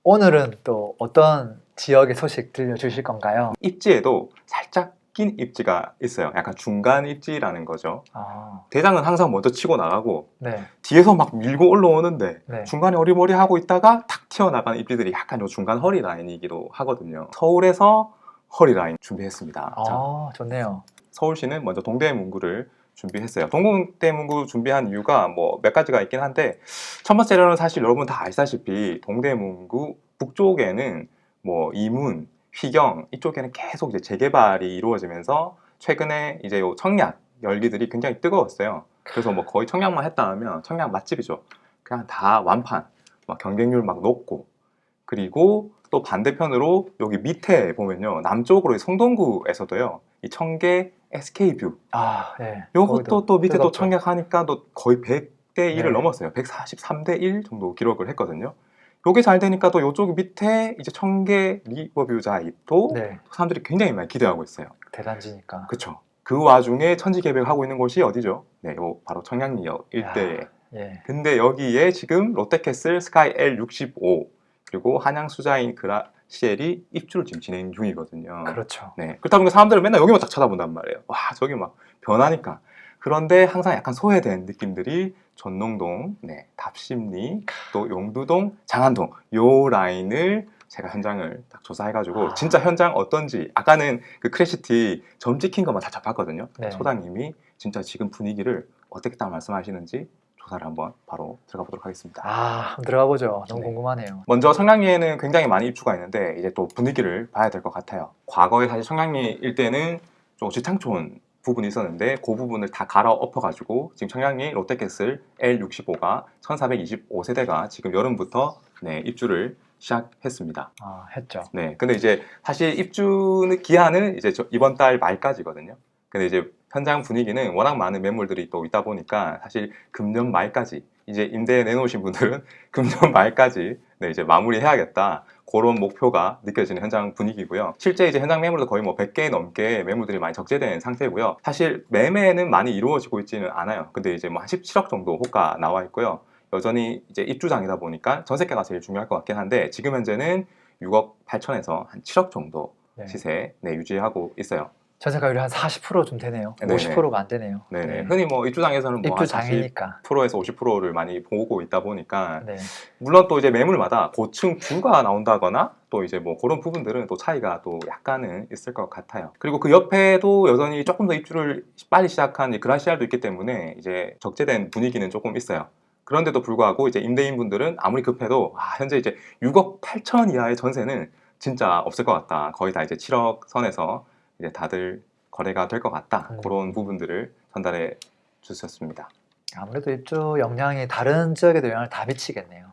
오늘은 또 어떤 지역의 소식 들려주실 건가요? 입지에도 살짝 낀 입지가 있어요. 약간 중간 입지라는 거죠. 아, 대장은 항상 먼저 치고 나가고 네, 뒤에서 막 밀고 올라오는데 네. 중간에 어리머리하고 있다가 탁 튀어나가는 입지들이 약간 요 중간 허리 라인이기도 하거든요. 서울에서 허리 라인 준비했습니다. 자, 아, 좋네요. 서울시는 먼저 동대문구를 준비했어요. 동대문구 준비한 이유가 뭐 몇 가지가 있긴 한데 첫 번째로는 사실 여러분 다 아시다시피 동대문구 북쪽에는 뭐 이문, 휘경 이쪽에는 계속 이제 재개발이 이루어지면서 최근에 이제 요 청약 열기들이 굉장히 뜨거웠어요. 그래서 뭐 거의 청약만 했다 하면 청약 맛집이죠. 그냥 다 완판, 막 경쟁률 막 높고 그리고 또 반대편으로 여기 밑에 보면요 남쪽으로 성동구에서도요 이 청계 SK뷰 아, 네. 요것도 또 밑에 또 뜨겁죠. 청약하니까 또 거의 100대 1을 네. 넘었어요. 143대 1 정도 기록을 했거든요. 요게 잘 되니까 또 요쪽 밑에 이제 청계 리버뷰자입도 네, 사람들이 굉장히 많이 기대하고 있어요. 대단지니까. 그쵸. 그 와중에 천지개벽하고 있는 곳이 어디죠? 네, 요 바로 청량리역 일대에. 예. 근데 여기에 지금 롯데캐슬 스카이 L65 그리고 한양 수자인 그라시엘이 입주를 지금 진행 중이거든요. 그렇죠. 네, 그렇다 보니까 사람들은 맨날 여기만 딱 쳐다본단 말이에요. 와, 저기 막 변하니까. 그런데 항상 약간 소외된 느낌들이 전농동, 네, 답심리, 또 용두동, 장안동 요 라인을 제가 현장을 딱 조사해가지고 아. 진짜 현장 어떤지 아까는 그 크래시티 점 찍힌 것만 살짝 봤거든요. 네. 소장님이 진짜 지금 분위기를 어떻게 딱 말씀하시는지 조사를 한번 바로 들어가 보도록 하겠습니다. 아, 한번 들어가 보죠. 너무 네. 궁금하네요. 먼저 청량리에는 굉장히 많이 입주가 있는데 이제 또 분위기를 봐야 될 것 같아요. 과거에 사실 청량리 일대는 좀 지창촌 부분이 있었는데 그 부분을 다 갈아 엎어가지고 지금 청량리 롯데캐슬 L65가 1425세대가 지금 여름부터 네, 입주를 시작했습니다. 아, 했죠. 네, 근데 이제 사실 입주 기한은 이제 이번 달 말까지거든요. 근데 이제 현장 분위기는 워낙 많은 매물들이 또 있다 보니까 사실 금년 말까지 이제 임대 내놓으신 분들은 금년 말까지 네, 이제 마무리해야겠다. 그런 목표가 느껴지는 현장 분위기고요. 실제 이제 현장 매물도 거의 뭐 100개 넘게 매물들이 많이 적재된 상태고요. 사실 매매는 많이 이루어지고 있지는 않아요. 근데 이제 뭐 한 17억 정도 호가 나와 있고요. 여전히 이제 입주장이다 보니까 전세가가 제일 중요할 것 같긴 한데 지금 현재는 6억 8천에서 한 7억 정도 네. 시세 네, 유지하고 있어요. 전세가율이 한 40% 좀 되네요. 네네. 50%가 안 되네요. 네네. 네. 흔히 뭐 입주장에서는 뭐 한 40%에서 입주장이니까. 50%를 많이 보고 있다 보니까 네. 물론 또 이제 매물마다 고층 뷰가 나온다거나 또 이제 뭐 그런 부분들은 또 차이가 또 약간은 있을 것 같아요. 그리고 그 옆에도 여전히 조금 더 입주를 빨리 시작한 그라시아도 있기 때문에 이제 적재된 분위기는 조금 있어요. 그런데도 불구하고 이제 임대인분들은 아무리 급해도 현재 이제 6억 8천 이하의 전세는 진짜 없을 것 같다. 거의 다 이제 7억 선에서 이제 다들 거래가 될 것 같다. 그런 부분들을 전달해 주셨습니다. 아무래도 입주 역량이 다른 지역에도 영향을 다 미치겠네요.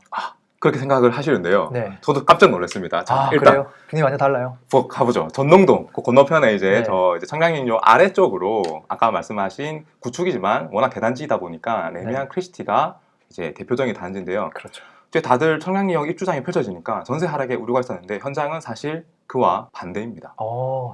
그렇게 생각을 하시는데요. 네. 저도 깜짝 놀랐습니다. 자, 아, 일단 그래요? 분위기 완전 달라요. 가보죠. 전농동 그 건너편에 이제 네. 저 이제 청량리역 아래쪽으로 아까 말씀하신 구축이지만 워낙 대단지이다 보니까 레미안 크리스티가 이제 대표적인 단지인데요. 그렇죠. 이제 다들 청량리역 입주장이 펼쳐지니까 전세 하락에 우려가 있었는데 현장은 사실 그와 반대입니다.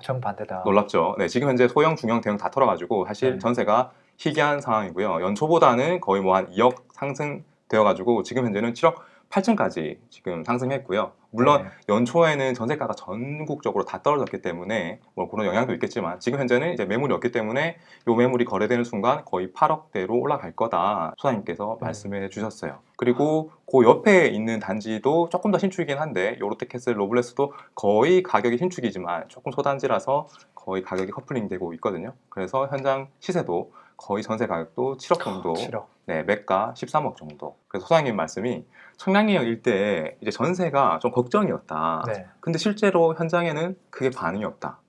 정반대다. 놀랍죠. 네, 지금 현재 소형, 중형, 대형 다 털어가지고 사실 네. 전세가 희귀한 상황이고요. 연초보다는 거의 뭐 한 2억 상승되어가지고 지금 현재는 7억 8천까지 지금 상승했고요. 물론 네. 연초에는 전세가가 전국적으로 다 떨어졌기 때문에 뭐 그런 영향도 있겠지만 지금 현재는 이제 매물이 없기 때문에 이 매물이 거래되는 순간 거의 8억대로 올라갈 거다 소장님께서 말씀해 주셨어요. 그리고 그 옆에 있는 단지도 조금 더 신축이긴 한데 롯데캐슬 로블레스도 거의 가격이 신축이지만 조금 소단지라서 거의 가격이 커플링되고 있거든요. 그래서 현장 시세도 거의 전세 가격도 7억 정도, 7억. 네, 매가 13억 정도. 그래서 소장님 말씀이 청량리역 일대에 이제 전세가 좀 걱정이었다. 네. 근데 실제로 현장에는 크게 반응이 없다.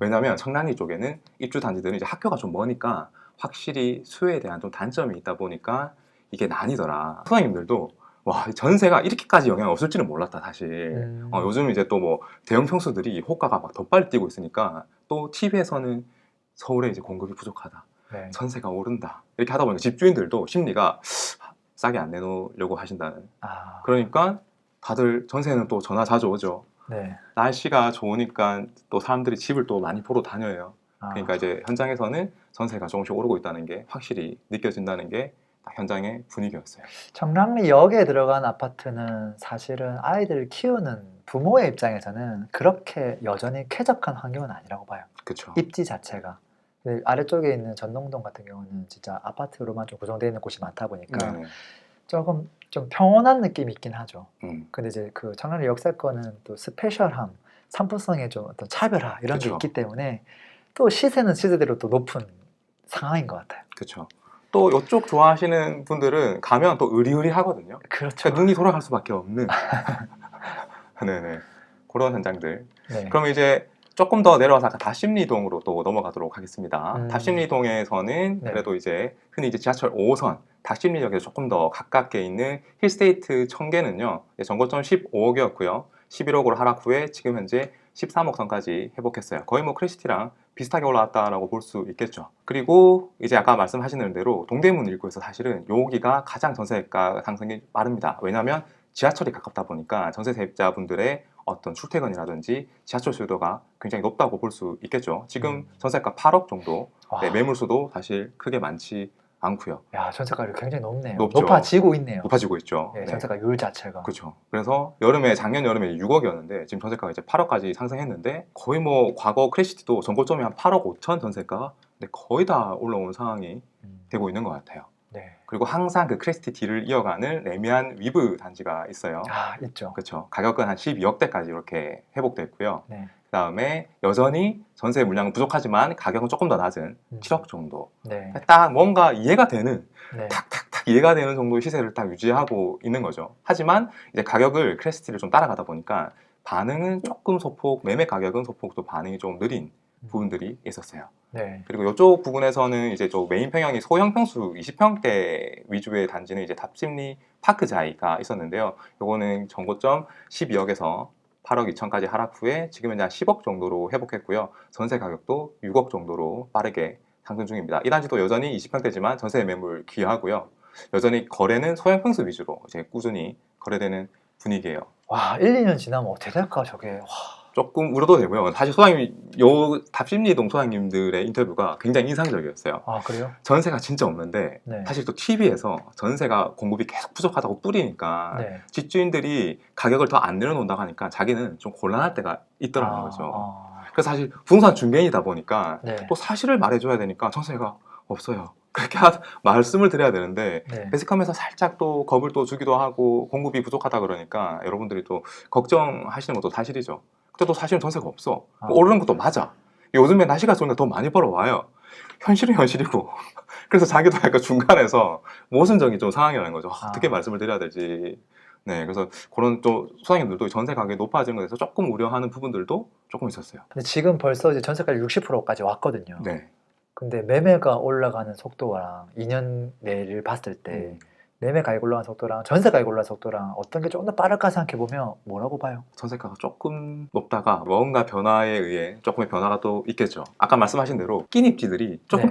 왜냐하면 청량리 쪽에는 입주 단지들은 이제 학교가 좀 머니까 확실히 수요에 대한 좀 단점이 있다 보니까 이게 난이더라. 소장님들도 와, 전세가 이렇게까지 영향이 없을지는 몰랐다 사실. 요즘 이제 또 뭐 대형 평수들이 호가가 막 더 빨리 뛰고 있으니까 또 TV에서는 서울에 이제 공급이 부족하다. 네. 전세가 오른다. 이렇게 하다 보니까 집주인들도 심리가 싸게 안 내놓으려고 하신다는. 아, 그러니까 다들 전세는 또 전화 자주 오죠. 네. 날씨가 좋으니까 또 사람들이 집을 또 많이 보러 다녀요. 아, 그러니까 이제 현장에서는 전세가 조금씩 오르고 있다는 게 확실히 느껴진다는 게 딱 현장의 분위기였어요. 청량리역에 들어간 아파트는 사실은 아이들을 키우는 부모의 입장에서는 그렇게 여전히 쾌적한 환경은 아니라고 봐요. 그렇죠. 입지 자체가. 근데 아래쪽에 있는 전농동 같은 경우는 진짜 아파트로만 좀 구성되어 있는 곳이 많다 보니까 네네. 조금 좀 평온한 느낌이 있긴 하죠. 음, 근데 이제 그 청량리 역세권은 또 스페셜함, 상품성의 좀 어떤 차별화 이런 게 그쵸. 있기 때문에 또 시세는 시세대로 또 높은 상황인 것 같아요. 그렇죠. 또 이쪽 좋아하시는 분들은 가면 또 의리의리하거든요. 그렇죠. 그러니까 눈이 돌아갈 수밖에 없는 네네 그런 현장들. 네. 그럼 이제 조금 더 내려와서 아까 다심리동으로 또 넘어가도록 하겠습니다. 음. 다심리동에서는 네. 그래도 이제 흔히 이제 지하철 5호선 다심리역에서 조금 더 가깝게 있는 힐스테이트 청계는요, 전고점 15억이었고요. 11억으로 하락 후에 지금 현재 13억 선까지 회복했어요. 거의 뭐 크래시티랑 비슷하게 올라왔다라고 볼 수 있겠죠. 그리고 이제 아까 말씀하신 대로 동대문 일구에서 사실은 여기가 가장 전세가 상승이 빠릅니다. 왜냐하면 지하철이 가깝다 보니까 전세 세입자분들의 어떤 출퇴근이라든지 지하철 수요도가 굉장히 높다고 볼 수 있겠죠. 지금 전세가 8억 정도, 와. 네, 매물수도 사실 크게 많지 않고요. 야, 전세가율이 굉장히 높네요. 높죠. 높아지고 있네요. 높아지고 있죠. 예, 네. 전세가율 자체가. 그렇죠. 그래서 작년 여름에 6억이었는데 지금 전세가가 이제 8억까지 상승했는데 거의 뭐 과거 크래시티도 전고점이 한 8억 5천 전세가 근데 거의 다 올라온 상황이 되고 있는 것 같아요. 네. 그리고 항상 그 크래시티 D를 이어가는 레미안 위브 단지가 있어요. 아, 있죠. 그렇죠. 가격은 한 12억대까지 이렇게 회복됐고요. 네. 그다음에 여전히 전세 물량은 부족하지만 가격은 조금 더 낮은 7억 정도. 네. 딱 뭔가 이해가 되는 네. 탁탁탁 이해가 되는 정도의 시세를 딱 유지하고 있는 거죠. 하지만 이제 가격을 크래시티를 좀 따라가다 보니까 반응은 조금 소폭, 매매 가격은 소폭 또 반응이 좀 느린 부분들이 있었어요. 네. 그리고 이쪽 부분에서는 이제 저 메인 평형이 소형 평수 20평대 위주의 단지는 이제 답심리 파크자이가 있었는데요. 요거는 전고점 12억에서 8억 2천까지 하락 후에 지금 현재 한 10억 정도로 회복했고요. 전세 가격도 6억 정도로 빠르게 상승 중입니다. 이 단지도 여전히 20평대지만 전세 매물 귀하고요. 여전히 거래는 소형 평수 위주로 이제 꾸준히 거래되는 분위기예요. 와, 1, 2년 지나면 어떻게 될까 저게. 와. 조금 우려도 되고요. 사실 소장님, 요 답심리동 소장님들의 인터뷰가 굉장히 인상적이었어요. 아, 그래요? 전세가 진짜 없는데 네. 사실 또 TV에서 전세가 공급이 계속 부족하다고 뿌리니까 네. 집주인들이 가격을 더 안 내려놓는다고 하니까 자기는 좀 곤란할 때가 있더라는 아, 거죠. 아. 그래서 사실 부동산 중개인이다 보니까 네. 또 사실을 말해줘야 되니까 전세가 없어요. 그렇게 말씀을 드려야 되는데 네. 매스컴에서 살짝 또 겁을 또 주기도 하고 공급이 부족하다 그러니까 여러분들이 또 걱정하시는 것도 사실이죠. 근데 또 사실은 전세가 없어. 아. 오르는 것도 맞아. 요즘에 날씨가 좋으니까 더 많이 벌어와요. 현실은 현실이고. 그래서 자기도 약간 중간에서 모순적인 좀 상황이라는 거죠. 어떻게 말씀을 드려야 될지. 네, 그래서 그런 또 소장님들도 전세 가격이 높아지는 것에서 조금 우려하는 부분들도 조금 있었어요. 근데 지금 벌써 이제 전세가율 60%까지 왔거든요. 네. 근데 매매가 올라가는 속도랑 2년 내를 봤을 때 매매 가격 올라가는 속도랑 전세 가격 올라가는 속도랑 어떤 게 조금 더 빠를까 생각해 보면 뭐라고 봐요? 전세가가 조금 높다가 뭔가 변화에 의해 조금의 변화가 또 있겠죠. 아까 말씀하신 대로 낀 입지들이 조금 네.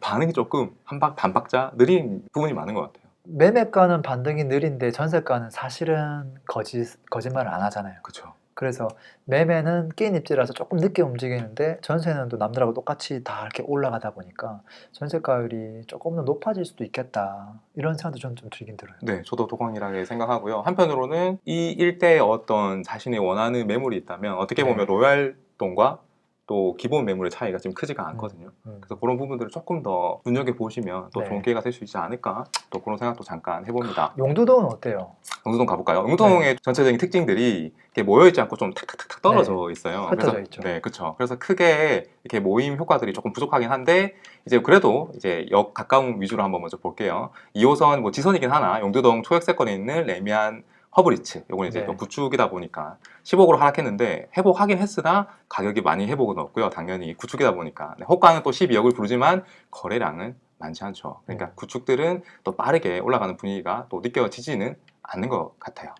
반응이 조금 반박자 느린 부분이 많은 것 같아요. 매매가는 반등이 느린데 전세가는 사실은 거짓말을 안 하잖아요. 그렇죠. 그래서 매매는 끼인 입지라서 조금 늦게 움직이는데 전세는 또 남들하고 똑같이 다 이렇게 올라가다 보니까 전세가율이 조금 더 높아질 수도 있겠다 이런 생각도 좀 들긴 들어요. 네, 저도 동일하게 생각하고요. 한편으로는 이 일대에 어떤 자신이 원하는 매물이 있다면 어떻게 보면 로얄동과 또 기본 매물의 차이가 지금 크지가 않거든요. 그래서 그런 부분들을 조금 더 눈여겨보시면 또 좋은 기회가 될 수 있지 않을까 또 그런 생각도 잠깐 해봅니다. 용두동은 어때요? 용두동 가볼까요? 용두동의 전체적인 특징들이 이렇게 모여있지 않고 좀 탁탁탁 떨어져 있어요. 흩어져 그래서, 있죠. 네, 그렇죠. 그래서 크게 이렇게 모임 효과들이 조금 부족하긴 한데 이제 그래도 이제 역 가까운 위주로 한번 먼저 볼게요. 2호선 뭐 지선이긴 하나 용두동 초역세권에 있는 레미안 허브리츠 요건 이제 또 구축이다 보니까 10억으로 하락했는데 회복하긴 했으나 가격이 많이 회복은 없고요. 당연히 구축이다 보니까 호가는 또 12억을 부르지만 거래량은 많지 않죠. 그러니까 구축들은 또 빠르게 올라가는 분위기가 또 느껴지지는 않는 것 같아요.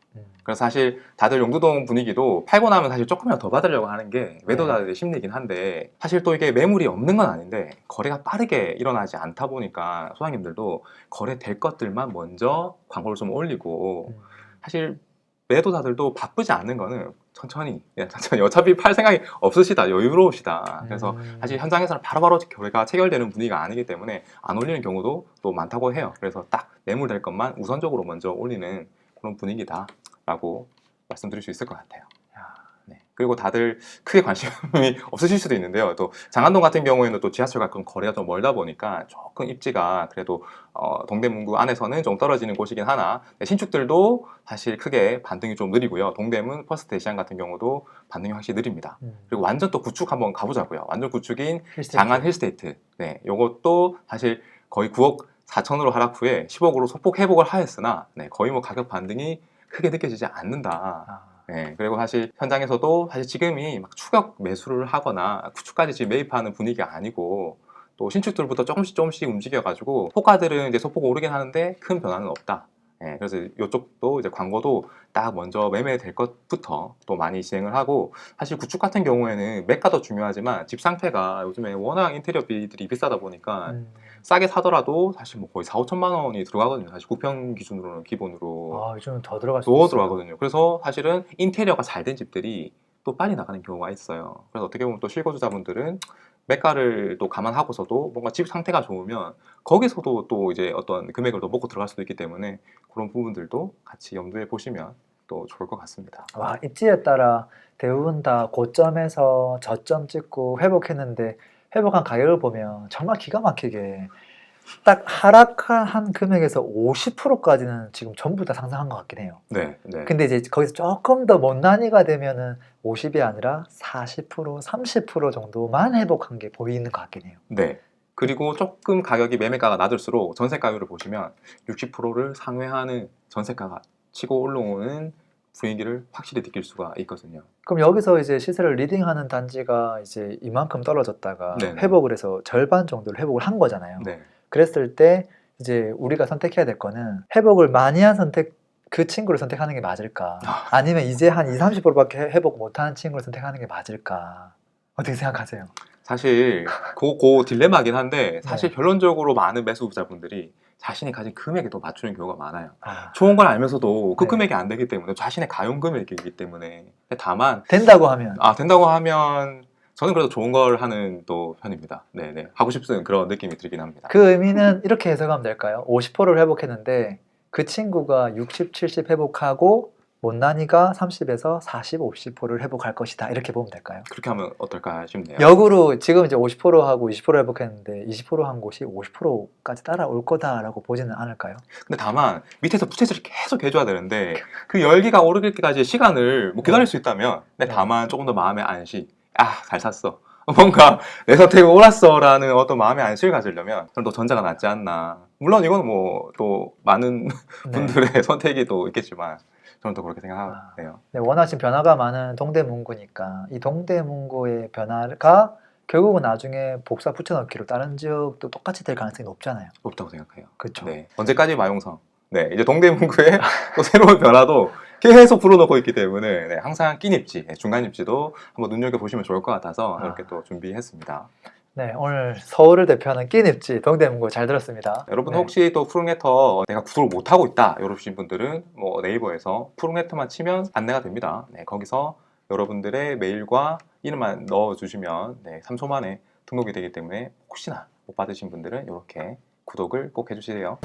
그래서 사실 다들 용두동 분위기도 팔고 나면 사실 조금이라도 더 받으려고 하는 게 매도자들의 심리이긴 한데 사실 또 이게 매물이 없는 건 아닌데 거래가 빠르게 일어나지 않다 보니까 소장님들도 거래될 것들만 먼저 광고를 좀 올리고 사실 매도자들도 바쁘지 않는 거는 천천히, 그냥 천천히. 어차피 팔 생각이 없으시다, 여유로우시다. 그래서 사실 현장에서는 바로바로 거래가 체결되는 분위기가 아니기 때문에 안 올리는 경우도 또 많다고 해요. 그래서 딱 매물될 것만 우선적으로 먼저 올리는 그런 분위기다라고 말씀드릴 수 있을 것 같아요. 네. 그리고 다들 크게 관심이 없으실 수도 있는데요. 또 장안동 같은 경우에는 또 지하철과 좀 거리가 좀 멀다 보니까 조금 입지가 그래도 동대문구 안에서는 좀 떨어지는 곳이긴 하나 신축들도 사실 크게 반등이 좀 느리고요. 동대문 퍼스트 대시안 같은 경우도 반등이 확실히 느립니다. 그리고 완전 또 구축 한번 가보자고요. 완전 구축인 힐스테이트. 장안 힐스테이트. 네, 요것도 사실 거의 9억 4천으로 하락 후에 10억으로 소폭 회복을 하였으나 네, 거의 뭐 가격 반등이 크게 느껴지지 않는다. 아, 네, 그리고 사실 현장에서도 사실 지금이 막 추격 매수를 하거나 구축까지 지금 매입하는 분위기가 아니고 또 신축들부터 조금씩 움직여가지고 호가들은 이제 소폭 오르긴 하는데 큰 변화는 없다. 네, 그래서 이쪽도 이제 광고도 딱 먼저 매매될 것부터 또 많이 진행을 하고 사실 구축 같은 경우에는 매가도 중요하지만 집 상태가 요즘에 워낙 인테리어비들이 비싸다 보니까 싸게 사더라도 사실 뭐 거의 4, 5천만 원이 들어가거든요. 사실 9평 기준으로는 기본으로. 아, 요즘은 더 들어갈 수도 더 있어요. 들어가거든요. 그래서 사실은 인테리어가 잘 된 집들이 또 빨리 나가는 경우가 있어요. 그래서 어떻게 보면 또 실거주자분들은 매가를 또 감안하고서도 뭔가 집 상태가 좋으면 거기서도 또 이제 어떤 금액을 더 먹고 들어갈 수도 있기 때문에 그런 부분들도 같이 염두에 보시면 또 좋을 것 같습니다. 와, 입지에 따라 대부분 다 고점에서 저점 찍고 회복했는데 회복한 가격을 보면 정말 기가 막히게 딱 하락한 금액에서 50%까지는 지금 전부 다 상승한 것 같긴 해요. 네, 네. 근데 이제 거기서 조금 더 못난이가 되면은 50이 아니라 40%, 30% 정도만 회복한 게 보이는 것 같긴 해요. 네. 그리고 조금 가격이 매매가가 낮을수록 전세가율을 보시면 60%를 상회하는 전세가가 치고 올라오는 분위기를 확실히 느낄 수가 있거든요. 그럼 여기서 이제 시세를 리딩하는 단지가 이제 이만큼 떨어졌다가 네네. 회복을 해서 절반 정도를 회복을 한 거잖아요. 네. 그랬을 때 이제 우리가 선택해야 될 거는 회복을 많이 한 선택, 그 친구를 선택하는 게 맞을까? 아니면 이제 한 20, 30%밖에 회복 못하는 친구를 선택하는 게 맞을까? 어떻게 생각하세요? 사실 그 딜레마긴 한데 사실 네. 결론적으로 많은 매수자분들이 자신이 가진 금액에 더 맞추는 경우가 많아요. 아, 좋은 걸 알면서도 그 네. 금액이 안 되기 때문에 자신의 가용 금액이기 때문에 다만 된다고 하면 된다고 하면 저는 그래도 좋은 걸 하는 또 편입니다. 네네 하고 싶은 그런 느낌이 들긴 합니다. 그 의미는 이렇게 해석하면 될까요? 50%를 회복했는데 그 친구가 60, 70 회복하고 못난이가 30에서 40, 50%를 회복할 것이다. 이렇게 보면 될까요? 그렇게 하면 어떨까 싶네요. 역으로 지금 이제 50%하고 20% 회복했는데 20%한 곳이 50%까지 따라올 거다라고 보지는 않을까요? 근데 다만 밑에서 부채질을 계속 해줘야 되는데 그 열기가 오르기까지 시간을 뭐 기다릴 네. 수 있다면 근데 네. 다만 조금 더 마음의 안식 잘 샀어 뭔가 내 선택이 옳았어라는 어떤 마음의 안식을 가지려면 저는 또 전자가 낫지 않나. 물론 이건 뭐 또 많은 네. 분들의 선택이 또 있겠지만 저는 또 그렇게 아, 생각해요. 네, 워낙 지금 변화가 많은 동대문구니까 이 동대문구의 변화가 결국은 나중에 복사 붙여넣기로 다른 지역도 똑같이 될 가능성이 높잖아요. 높다고 생각해요. 그렇죠. 네. 언제까지 마용성? 네, 이제 동대문구에 또 새로운 변화도 계속 불어넣고 있기 때문에 네, 항상 낀 입지, 중간 입지도 한번 눈여겨보시면 좋을 것 같아서 이렇게 또 준비했습니다. 네, 오늘 서울을 대표하는 끼닙지 동대문구 잘 들었습니다. 여러분 네. 혹시 또 푸른해터 내가 구독을 못하고 있다 이러신 분들은 뭐 네이버에서 푸른해터만 치면 안내가 됩니다. 네, 거기서 여러분들의 메일과 이름만 넣어주시면 3초 만에 등록이 되기 때문에 혹시나 못 받으신 분들은 이렇게 구독을 꼭 해주세요.